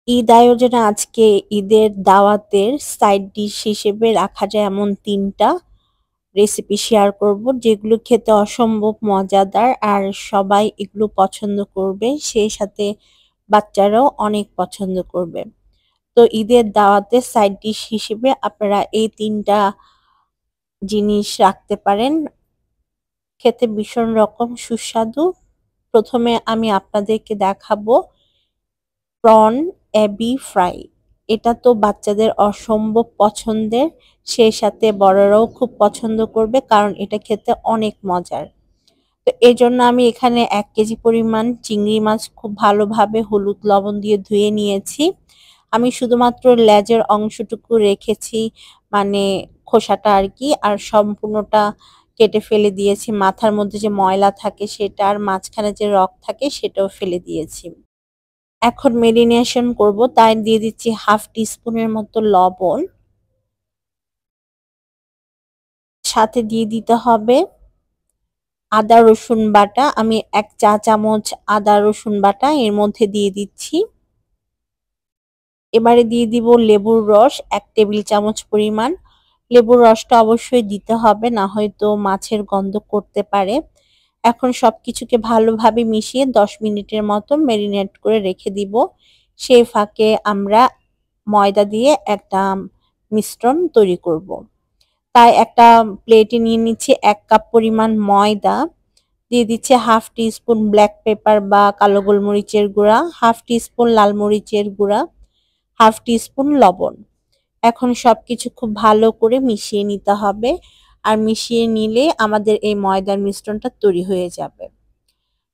ঈদ আয়োজনে আজকে ঈদের দাওয়াতের সাইড ডিশ হিসেবে রাখা যায় এমন ৩ টা রেসিপি শেয়ার করব, যেগুলো খেতে অসম্ভব মজাদার আর সবাই এগুলো পছন্দ করবে। সেই সাথে বাচ্চারাও অনেক পছন্দ করবে। তো ঈদের দাওয়াতের সাইড ডিশ হিসেবে আপনারা এই ৩ টা জিনিস রাখতে পারেন। খেতে ভীষণ রকম সুস্বাদু। ১ম এ আমি আপনাদেরকে দেখাবো প্রন অ্যাবি ফ্রাই। এটা তো বাচ্চাদের অসম্ভব পছন্দের, সেই সাথে বড়রাও খুব পছন্দ করবে কারণ এটা খেতে অনেক মজার। তো এজন্য আমি এখানে ১ কেজি পরিমাণ চিংড়ি মাছ খুব ভালোভাবে হলুদ লবণ দিয়ে ধুয়ে নিয়েছি। আমি শুধুমাত্র লেজের অংশটুকু রেখেছি, মানে খোসাটা আরকি, আর সম্পূর্ণটা কেটে ফেলে দিয়েছি। মাথার মধ্যে যে ময়লা থাকে সেটা আর মাঝখানে যে রগ থাকে সেটাও ফেলে দিয়েছি। এখন মেরিনেশন করব, তাই দিয়ে দিচ্ছি 1/2 টিস্পুনের মতো লবণ। সাথে দিয়ে দিতে হবে আদা রসুন বাটা। আমি ১ চা চামচ আদা রসুন বাটা এর মধ্যে দিয়ে দিচ্ছি। এবারে দিয়ে দিব লেবুর রস ১ টেবিল চামচ পরিমাণ। লেবুর রসটা অবশ্যই দিতে হবে, না হয়তো মাছের গন্ধ করতে পারে। এখন সবকিছুকে ভালোভাবে মিশিয়ে ১০ মিনিটের মতো মেরিনেট করে রেখে দিব। সেই ফাঁকে আমরা ময়দা দিয়ে একটা মিশ্রণ তৈরি করব। তাই একটা প্লেটে নিয়ে নিচ্ছি ১ কাপ পরিমাণ ময়দা, দিয়ে দিচ্ছি 1/2 টিস্পুন ব্ল্যাক পেপার বা কালো গোলমরিচের গুঁড়া, 1/2 টিস্পুন লাল মরিচের গুঁড়া, 1/2 টিস্পুন লবণ। এখন সবকিছু খুব ভালো করে মিশিয়ে নিতে হবে, আর মিশিয়ে নিলে আমাদের এই ময়দার মিশ্রণটা তৈরি হয়ে যাবে।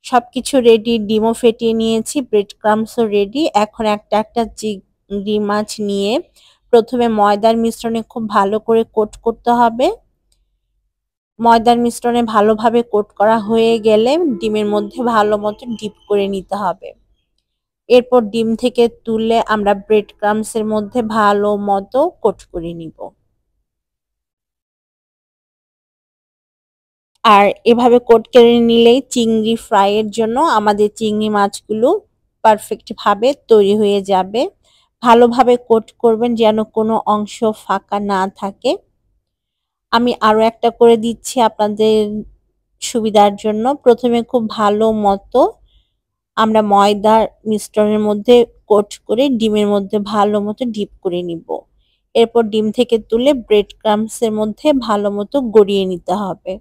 সবকিছু রেডি, ডিমও ফেটিয়ে নিয়েছি, ব্রেড ক্রাম্বসও রেডি। এখন একটা চিংড়ি মাছ নিয়ে প্রথমে ময়দার মিশ্রণে খুব ভালো করে কোট করতে হবে। ময়দার মিশ্রণে ভালোভাবে কোট করা হয়ে গেলে ডিমের মধ্যে ভালো মতো ডিপ করে নিতে হবে। এরপর ডিম থেকে তুলে আমরা ব্রেড ক্রাম্বসের মধ্যে ভালো মতো কোট করে নিব। আর এভাবে কোট করে নিলেই চিংড়ি ফ্রাই এর জন্য আমাদের চিংড়ি মাছগুলো পারফেক্ট ভাবে তৈরি হয়ে যাবে। ভালোভাবে কোট করবেন যেন কোনো অংশ ফাঁকা না থাকে। আমি আরো একটা করে দিচ্ছি আপনাদের সুবিধার জন্য। প্রথমে খুব ভালো মতো আমরা ময়দার মিশ্রণের মধ্যে কোট করে ডিমের মধ্যে ভালো মতো ডিপ করে নিব। এরপর ডিম থেকে তুলে ব্রেড ক্রাম্বস এর মধ্যে ভালো মতো গড়িয়ে নিতে হবে।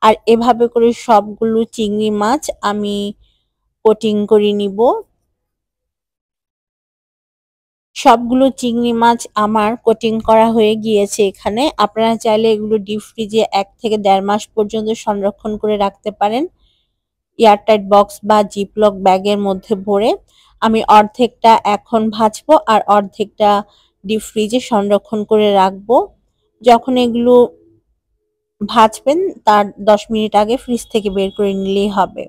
আর এভাবে করে সবগুলো চিংড়ি মাছ আমি কোটিং করে নিব। সবগুলো চিংড়ি মাছ আমার কোটিং করা হয়ে গিয়েছে এখানে। আপনারা চাইলে এগুলো ডিপ ফ্রিজে ১ থেকে ১.৫ মাস পর্যন্ত সংরক্ষণ করে রাখতে পারেন, এয়ারটাইট বক্স বা জিপলক ব্যাগের মধ্যে ভরে। আমি অর্ধেকটা এখন ভাজবো আর অর্ধেকটা ডিপ ফ্রিজে সংরক্ষণ করে রাখবো। যখন এগুলো ভাজবেন তার ১০ মিনিট আগে ফ্রিজ থেকে বের করে নিলেই হবে।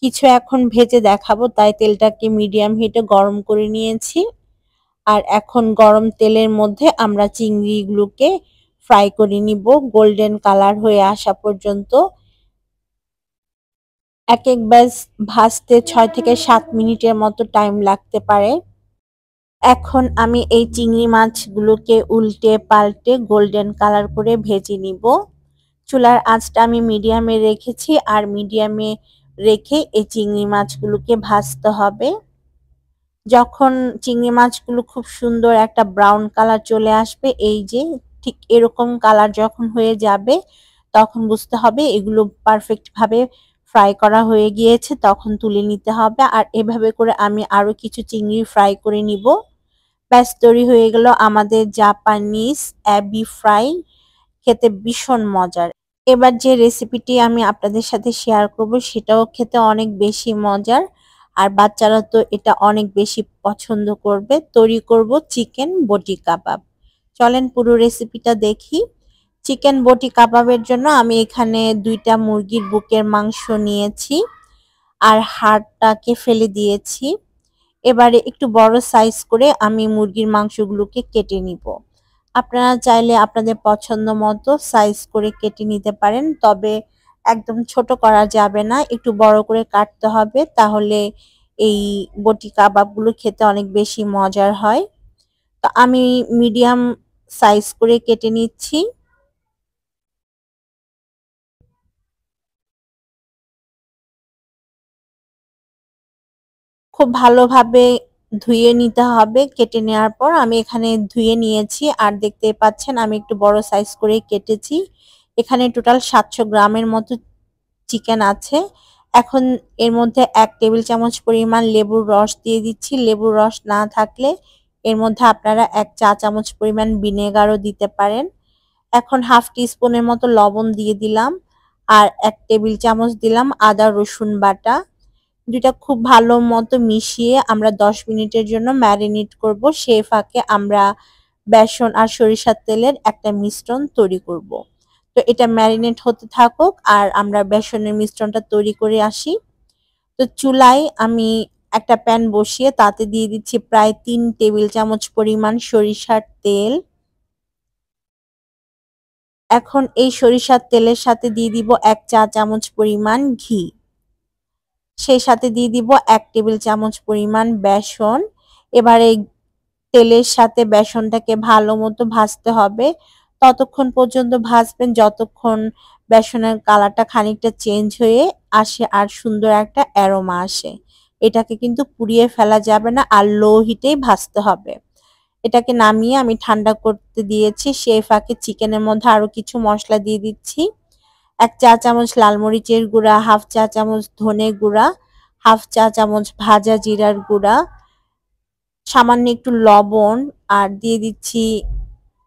কিছু এখন ভেজে দেখাবো, তাই তেলটাকে মিডিয়াম হিটে গরম করে নিয়েছি। আর এখন গরম তেলের মধ্যে আমরা চিংড়িগুলোকে ফ্রাই করে নিব গোল্ডেন কালার হয়ে আসা পর্যন্ত। এক এক ব্যাচ ভাজতে ৬ থেকে ৭ মিনিটের মতো টাইম লাগতে পারে। এখন আমি এই চিংড়ি মাছগুলোকে উল্টে পাল্টে গোল্ডেন কালার করে ভেজে নিব। চুলার আঁচটা আমি মিডিয়ামে রেখেছি, আর মিডিয়ামে রেখে এই চিংড়ি মাছগুলোকে ভাজতে হবে। যখন চিংড়ি মাছগুলো খুব সুন্দর একটা ব্রাউন কালার চলে আসবে, এই যে ঠিক এরকম কালার যখন হয়ে যাবে তখন বুঝতে হবে এগুলো পারফেক্ট ভাবে ফ্রাই করা হয়ে গিয়েছে, তখন তুলে নিতে হবে। আর এভাবে করে আমি আরো কিছু চিংড়ি ফ্রাই করে নিব। ব্যাস তৈরি হয়ে গেল আমাদের জাপানিজ অ্যাবি ফ্রাই, খেতে ভীষণ মজার। এবার যে রেসিপিটি আমি আপনাদের সাথে শেয়ার করব সেটাও খেতে অনেক বেশি মজার, আর বাচ্চারা তো এটা অনেক বেশি পছন্দ করবে। তৈরি করব চিকেন বটি কাবাব। চলেন পুরো রেসিপিটা দেখি। চিকেন বটি কাবাবের জন্য আমি এখানে ২টা মুরগির বুকের মাংস নিয়েছি আর হাড়টাকে ফেলে দিয়েছি। এবারে একটু বড় সাইজ করে আমি মুরগির মাংসগুলোকে কেটে নিব। আপনারা চাইলে আপনাদের পছন্দ মতো সাইজ করে কেটে নিতে পারেন, তবে একদম ছোট করা যাবে না, একটু বড় করে কাটতে হবে, তাহলে এই বটি কাবাবগুলো খেতে অনেক বেশি মজার হয়। তো আমি মিডিয়াম সাইজ করে কেটে নিচ্ছি। খুব ভালোভাবে ধুয়ে নিতে হবে। কেটে নেওয়ার পর আমি এখানে ধুয়ে নিয়েছি, আর দেখতে পাচ্ছেন আমি একটু বড় সাইজ করে কেটেছি। এখানে টোটাল 700 গ্রামের মতো চিকেন আছে। এখন এর মধ্যে 1 টেবিল চামচ পরিমাণ লেবুর রস দিয়ে দিচ্ছি। লেবুর রস না থাকলে এর মধ্যে আপনারা 1 চা চামচ পরিমাণ ভিনেগারও দিতে পারেন। এখন হাফ টি স্পুনের মতো লবণ দিয়ে দিলাম, আর 1 টেবিল চামচ দিলাম আদা রসুন বাটা। দুইটা খুব ভালো মতো মিশিয়ে আমরা 10 মিনিটের জন্য ম্যারিনেট করব। সেই ফাঁকে আমরা বেসন আর সরিষার তেলের একটা মিশ্রণ তৈরি করব। তো এটা ম্যারিনেট হতে থাকুক আর আমরা বেসনের মিশ্রণটা তৈরি করে আসি। তো চুলায় আমি একটা প্যান বসিয়ে তাতে দিয়ে দিচ্ছি প্রায় 3 টেবিল চামচ পরিমাণ সরিষার তেল। এখন এই সরিষার তেলের সাথে দিয়ে দিব 1 চা চামচ পরিমাণ ঘি। সেই সাথে দিয়ে দিব 1 টেবিল চামচ পরিমাণ বেসন। এবার এই তেলের সাথে বেসনটাকে ভালো মতো ভাজতে হবে। ততক্ষণ পর্যন্ত ভাজবেন যতক্ষণ বেসনের কালারটা খানিকটা চেঞ্জ হয়ে আসে আর সুন্দর একটা অ্যারোমা আসে। এটাকে কিন্তু পুড়িয়ে ফেলা যাবে না, আর লো হিটেই ভাজতে হবে। এটাকে নামিয়ে আমি ঠান্ডা করতে দিয়েছি। সেই ফাঁকে চিকেনের মধ্যে আরো কিছু মশলা দিয়ে দিচ্ছি। 1 চা চামচ লাল মরিচের গুঁড়া, হাফ চা চামচ ধনে গুঁড়া, হাফ চা চামচ ভাজা জিরার গুঁড়া, সামান্য একটু লবণ, আর দিয়ে দিচ্ছি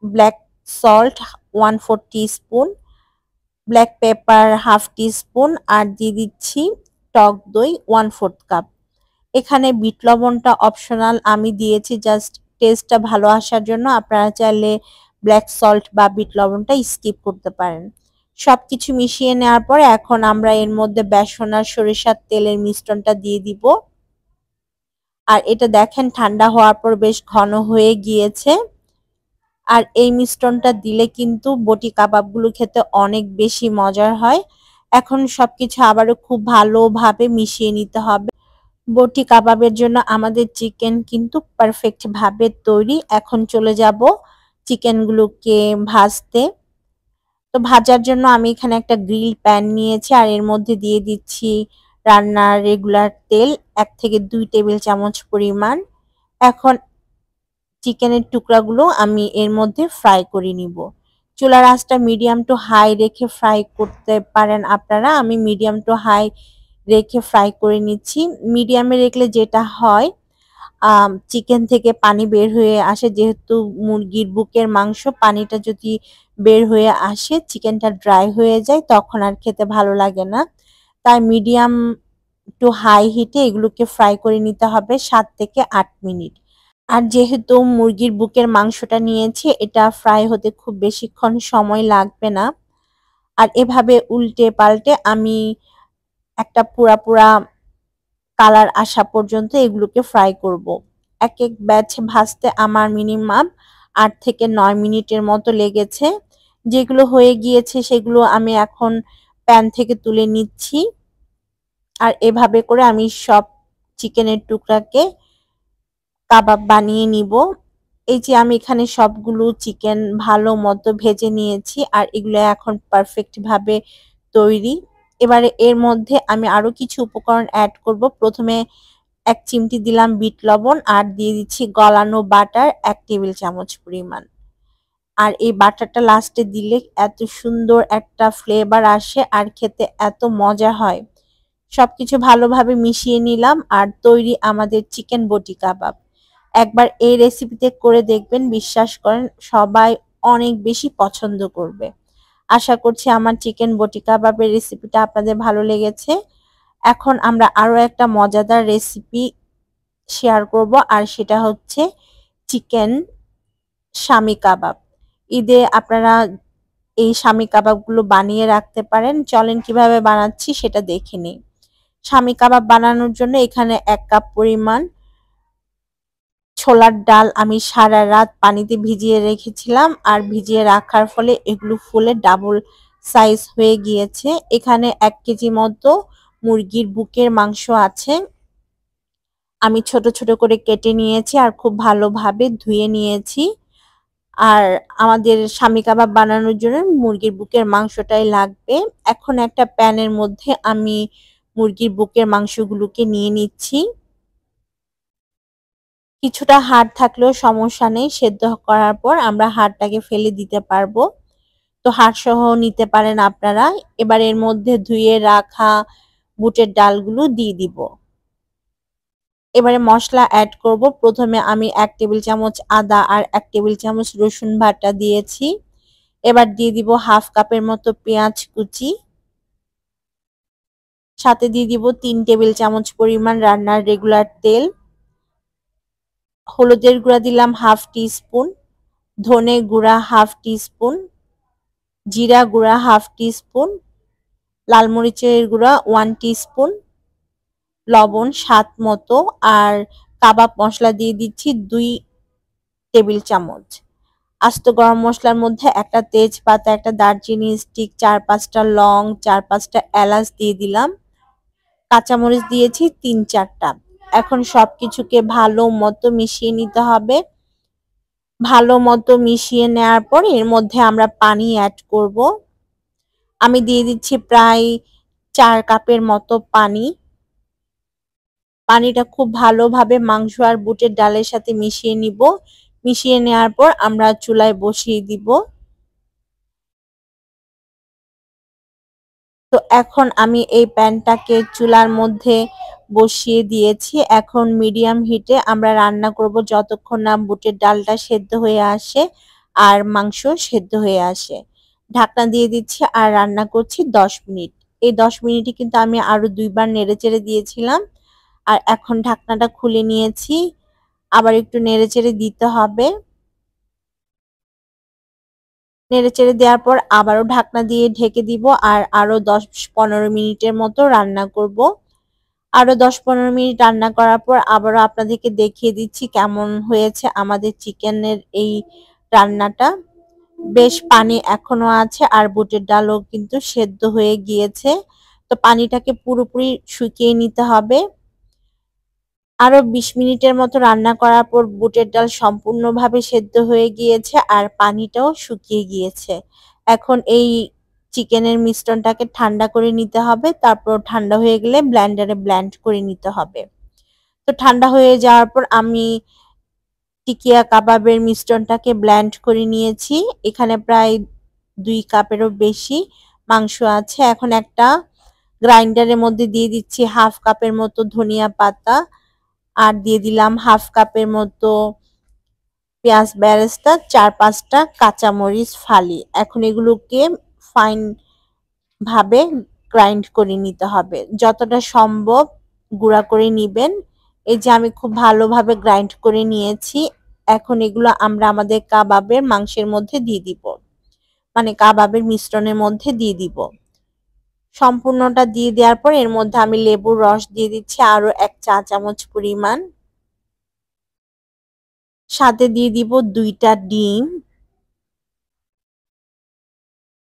black salt 1/4 teaspoon, black pepper half teaspoon, আর দিয়ে দিচ্ছি টক দই 1/4 কাপ। এখানে বিট লবণটা অপশনাল, আমি দিয়েছি জাস্ট টেস্টটা ভালো আসার জন্য। আপনারা চাইলে ব্ল্যাক সল্ট বা বিট লবণটা স্কিপ করতে পারেন। সবকিছু মিশিয়ে নেওয়ার পর এখন আমরা এর মধ্যে বেসন আর সরিষার তেলের মিশ্রণটা দিয়ে দিব। আর এটা দেখেন ঠান্ডা হওয়ার পর বেশ ঘন হয়ে গিয়েছে। আর এই মিশ্রণটা দিলে কিন্তু বটি কাবাবগুলো খেতে অনেক বেশি মজার হয়। এখন সবকিছু আবারও খুব ভালোভাবে মিশিয়ে নিতে হবে। বটি কাবাবের জন্য আমাদের চিকেন কিন্তু পারফেক্ট ভাবে তৈরি। এখন চলে যাব চিকেনগুলোকে ভাজতে। তো ভাজার জন্য আমি এখানে একটা গ্রিল প্যান নিয়েছি, আর এর মধ্যে দিয়ে দিচ্ছি রান্নার রেগুলার তেল 1 থেকে 2 টেবিল চামচ পরিমাণ। এখন চিকেনের টুকরাগুলো আমি এর মধ্যে ফ্রাই করে নিব। চুলার আঁচটা মিডিয়াম টু হাই রেখে ফ্রাই করতে পারেন আপনারা। আমি মিডিয়াম টু হাই রেখে ফ্রাই করে নিচ্ছি। মিডিয়ামে রাখলে যেটা হয় চিকেন থেকে পানি বের হয়ে আসে, যেহেতু মুরগির বুকের মাংস, পানিটা যদি বের হয়ে আসে চিকেনটা ড্রাই হয়ে যায়, তখন আর খেতে ভালো লাগে না। তাই মিডিয়াম টু হাই হিটে এগুলোকে ফ্রাই করে নিতে হবে 7 থেকে 8 মিনিট। আর যেহেতু মুরগির বুকের মাংসটা নিয়েছি, এটা ফ্রাই হতে খুব বেশিক্ষণ সময় লাগবে না। আর এভাবে উল্টে পাল্টে আমি একটা পুরা কালার আসা পর্যন্ত এগুলোকে ফ্রাই করব। এক এক ব্যাচ ভাজতে আমার মিনিমাম 8 থেকে 9 মিনিটের মতো লেগেছে। যেগুলো হয়ে গিয়েছে সেগুলো আমি এখন প্যান থেকে তুলে নিচ্ছি। আর এভাবে করে আমি সব চিকেনের টুকরাকে কাবাব বানিয়ে নিব। এই যে আমি এখানে সবগুলো চিকেন ভালো মতো ভেজে নিয়েছি, আর এগুলো এখন পারফেক্ট ভাবে তৈরি। এবারে এর মধ্যে আমি আরো কিছু উপকরণ অ্যাড করব। প্রথমে 1 চিমটি দিলাম বিট লবণ, আর দিয়ে দিচ্ছি গলানো বাটার 1 টেবিল চামচ পরিমাণ। আর এই বাটারটা লাস্টে দিলে এত সুন্দর একটা ফ্লেভার আসে আর খেতে এত মজা হয়। সবকিছু ভালোভাবে মিশিয়ে নিলাম, আর তৈরি আমাদের চিকেন বটি কাবাব। একবার এই রেসিপিতে করে দেখবেন, বিশ্বাস করেন সবাই অনেক বেশি পছন্দ করবে। আশা করছি আমার চিকেন বটি কাবাবের রেসিপিটা আপনাদের ভালো লেগেছে। এখন আমরা আরো একটা মজাদার রেসিপি শেয়ার করব, আর সেটা হচ্ছে চিকেন শামি কাবাব। ঈদে আপনারা এই শামি কাবাবগুলো বানিয়ে রাখতে পারেন। চলেন কিভাবে বানাচ্ছি সেটা দেখে নিই। শামি কাবাব বানানোর জন্য এখানে 1 কাপ পরিমাণ ছোলার ডাল আমি সারা রাত পানিতে ভিজিয়ে রেখেছিলাম, আর ভিজিয়ে রাখার ফলে এগুলো ফুলে ডাবল সাইজ হয়ে গিয়েছে। এখানে 1 কেজি মতো মুরগির বুকের মাংস আছে। আমি ছোট ছোট করে কেটে নিয়েছি আর খুব ভালোভাবে ধুয়ে নিয়েছি। আর আমাদের স্বামী কাবাব বানানোর জন্য মুরগির বুকের মাংসটাই লাগবে। এখন একটা প্যানের মধ্যে আমি মুরগির বুকের মাংসগুলোকে নিয়ে নিচ্ছি। কিছুটা হাড় থাকলেও সমস্যা নেই, সেদ্ধ করার পর আমরা হাড়টাকে ফেলে দিতে পারবো। তো হাড় সহ নিতে পারেন আপনারা। এবার এর মধ্যে ধুয়ে রাখা বুটের ডালগুলো দিয়ে দিব। এবারে মশলা অ্যাড করব। প্রথমে আমি 1 টেবিল চামচ আদা আর 1 টেবিল চামচ রসুন বাটা দিয়েছি। এবার দিয়ে দিব হাফ কাপের মতো পেঁয়াজ কুচি, সাথে দিয়ে দিব 3 টেবিল চামচ পরিমাণ রান্নার রেগুলার তেল, হলুদের গুঁড়া দিলাম হাফ টি স্পুন, ধনে গুঁড়া হাফ টি স্পুন, জিরা গুঁড়া হাফ টি স্পুন, লাল মরিচের গুঁড়া 1 টি স্পুন, লবণ স্বাদ মতো, আর কাবাব মশলা দিয়ে দিচ্ছি 2 টেবিল চামচ। আস্ত গরম মশলার মধ্যে একটা তেজপাতা, একটা দারচিনি স্টিক, 4-5টা লং, 4-5টা এলাচ দিয়ে দিলাম। কাঁচামরিচ দিয়েছি 3-4টা। এখন সবকিছুকে ভালো মতো মিশিয়ে নিতে হবে। ভালো মতো মিশিয়ে নেওয়ার পর এর মধ্যে আমরা পানি অ্যাড করব। আমি দিয়ে দিচ্ছি প্রায় 4 কাপের মতো পানি। পানিটা খুব ভালোভাবে মাংস আর বুটের ডালের সাথে মিশিয়ে নিব। মিশিয়ে নেওয়ার পর আমরা চুলায় বসিয়ে দিব। তো এখন আমি এই প্যানটাকে চুলার মধ্যে বসিয়ে দিয়েছি। এখন মিডিয়াম হিটে আমরা রান্না করব যতক্ষণ না বুটের ডালটা সেদ্ধ হয়ে আসে আর মাংস সেদ্ধ হয়ে আসে। ঢাকনা দিয়ে দিচ্ছি আর রান্না করছি 10 মিনিট। এই 10 মিনিটে কিন্তু আমি আরো 2 বার নেড়েচেড়ে দিয়েছিলাম। আর এখন ঢাকনাটা খুলে নিয়েছি। আবার একটু নেড়েচেড়ে দিতে হবে। নেড়েচেড়ে দেওয়ার পর আবারও ঢাকনা দিয়ে ঢেকে দিব আর আরো 10-15 মিনিটের মতো রান্না করব। আরো 10-15 মিনিট রান্না করার পর আবারও আপনাদেরকে দেখিয়ে দিচ্ছি কেমন হয়েছে আমাদের চিকেনের এই রান্নাটা। বেশ পানি এখনো আছে আর বুটের ডালও কিন্তু সেদ্ধ হয়ে গিয়েছে। তো পানিটাকে পুরোপুরি শুকিয়ে নিতে হবে। আরো 20 মিনিটের মতো রান্না করার পর বুটের ডাল সম্পূর্ণভাবে সেদ্ধ হয়ে গিয়েছে আর পানিটাও শুকিয়ে গিয়েছে। এখন এই চিকেনের মিশ্রণটাকে ঠান্ডা করে নিতে হবে। তারপর ঠান্ডা হয়ে গেলে ব্লেন্ডারে ব্লেন্ড করে নিতে হবে। তো ঠান্ডা হয়ে যাওয়ার পর আমি টিকিয়া কাবাবের মিশ্রণটাকে ব্লেন্ড করে নিয়েছি। এখানে প্রায় 2 কাপেরও বেশি মাংস আছে। এখন একটা গ্রাইন্ডারের মধ্যে দিয়ে দিচ্ছি হাফ কাপের মতো ধনিয়া পাতা, আর দিয়ে দিলাম হাফ কাপের মতো পেঁয়াজ বেরেস্তা, 4-5টা কাঁচামরিচ ফালি। এখন এগুলোকে ফাইন ভাবে গ্রাইন্ড করে নিতে হবে। যতটা সম্ভব গুঁড়া করে নিবেন। এই যে আমি খুব ভালোভাবে গ্রাইন্ড করে নিয়েছি। এখন এগুলো আমরা আমাদের কাবাবের মাংসের মধ্যে দিয়ে দিব। মানে কাবাবের মিশ্রণের মধ্যে দিয়ে দিব। সম্পূর্ণটা দিয়ে দেওয়ার পর এর মধ্যে আমি লেবুর রস দিয়ে দিচ্ছি আরো 1 চা চামচ পরিমাণ। সাথে দিয়ে দিব 2টা ডিম,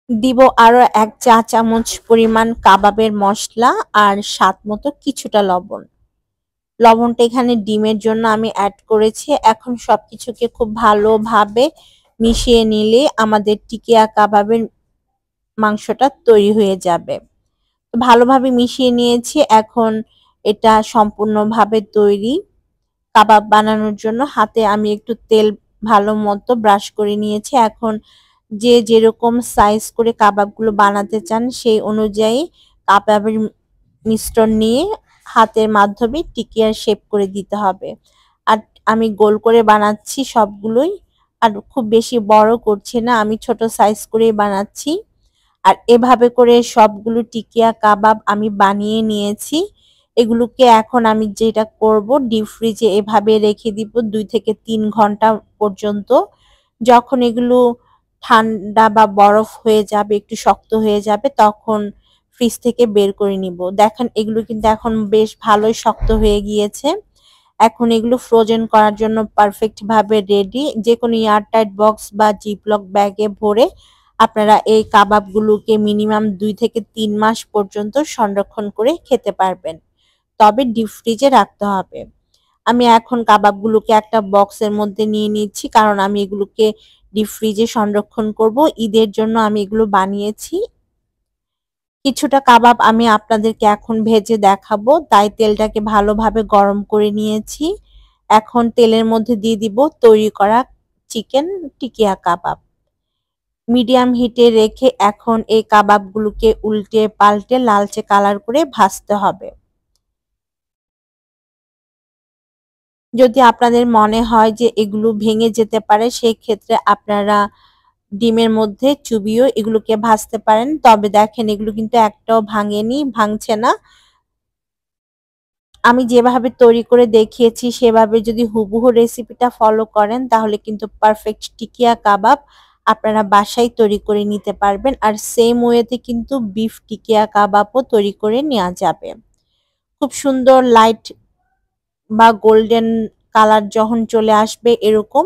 দিব আরো 1 চা চামচ পরিমাণ কাবাবের মশলা আর স্বাদ মতো কিছুটা লবণ। লবণটা এখানে ডিমের জন্য আমি অ্যাড করেছি। এখন সবকিছুকে খুব ভালোভাবে মিশিয়ে নিলে আমাদের টিকিয়া কাবাবের মাংসটা তৈরি হয়ে যাবে। ভালোভাবে মিশিয়ে নিয়েছি। এখন এটা সম্পূর্ণভাবে তৈরি। কাবাব বানানোর জন্য হাতে আমি একটু তেল ভালো মতো ব্রাশ করে নিয়েছি। এখন যে যেরকম সাইজ করে কাবাবগুলো বানাতে চান সেই অনুযায়ী কাবাবের মিশ্রণ নিয়ে হাতের মাধ্যমে টিকিয়ার শেপ করে দিতে হবে। আর আমি গোল করে বানাচ্ছি সবগুলোই, আর খুব বেশি বড় করছি না, আমি ছোট সাইজ করেই বানাচ্ছি। আর এভাবে করে সবগুলো টিকিয়া কাবাব আমি বানিয়ে নিয়েছি। এগুলোকে এখন আমি যেটা করব ডিপ ফ্রিজে এভাবে রেখে দিব 2 থেকে 3 ঘন্টা পর্যন্ত। যখন এগুলো ঠান্ডা বা বরফ হয়ে যাবে, একটু শক্ত হয়ে যাবে, তখন ফ্রিজ থেকে বের করে নিব। দেখেন এগুলো কিন্তু এখন বেশ ভালোই শক্ত হয়ে গিয়েছে। এখন এগুলো ফ্রোজেন করার জন্য পারফেক্ট ভাবে রেডি। যে কোনো এয়ারটাইট বক্স বা জিপলক ব্যাগে ভরে আপনারা এই কাবাবগুলোকে মিনিমাম 2 থেকে 3 মাস পর্যন্ত সংরক্ষণ করে খেতে পারবেন। তবে ডিপ ফ্রিজে রাখতে হবে। আমি এখন কাবাবগুলোকে একটা বক্সের মধ্যে নিয়ে নিচ্ছি, কারণ আমি এগুলোকে ডিপ ফ্রিজে সংরক্ষণ করব। ঈদের জন্য আমি এগুলো বানিয়েছি। কিছুটা কাবাব আমি আপনাদেরকে এখন ভেজে দেখাবো, তাই তেলটাকে ভালোভাবে গরম করে নিয়েছি। এখন তেলের মধ্যে দিয়ে দিব তৈরি করা চিকেন টিকিয়া কাবাব। মিডিয়াম হিটে রেখে এখন এই কাবাবগুলোকে উল্টে পাল্টে লালচে কালার করে ভাজতে হবে। যদি আপনাদের মনে হয় যে এগুলো ভেঙে যেতে পারে, সেই ক্ষেত্রে আপনারা ডিমের মধ্যে চুবিয়েও এগুলোকে ভাজতে পারেন। তবে দেখেন এগুলো কিন্তু একটাও ভাঙছে না। আমি যেভাবে তৈরি করে দেখিয়েছি সেভাবে যদি হুবহু রেসিপিটা ফলো করেন, তাহলে কিন্তু পারফেক্ট টিকিয়া কাবাব আপনারা বাসায় তৈরি করে নিতে পারবেন। আর সেম ওয়েতে কিন্তু বিফ টিকিয়া কাবাবও তৈরি করে নেওয়া যাবে। খুব সুন্দর লাইট বা গোল্ডেন কালার যখন চলে আসবে এরকম,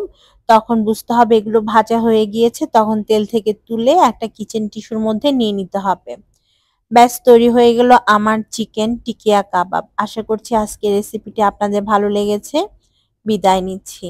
তখন বুঝতে হবে এগুলো ভাজা হয়ে গিয়েছে। তখন তেল থেকে তুলে একটা কিচেন টিস্যুর মধ্যে নিয়ে নিতে হবে। ব্যাস, তৈরি হয়ে গেল আমার চিকেন টিকিয়া কাবাব। আশা করছি আজকের রেসিপিটি আপনাদের ভালো লেগেছে। বিদায় নিচ্ছি।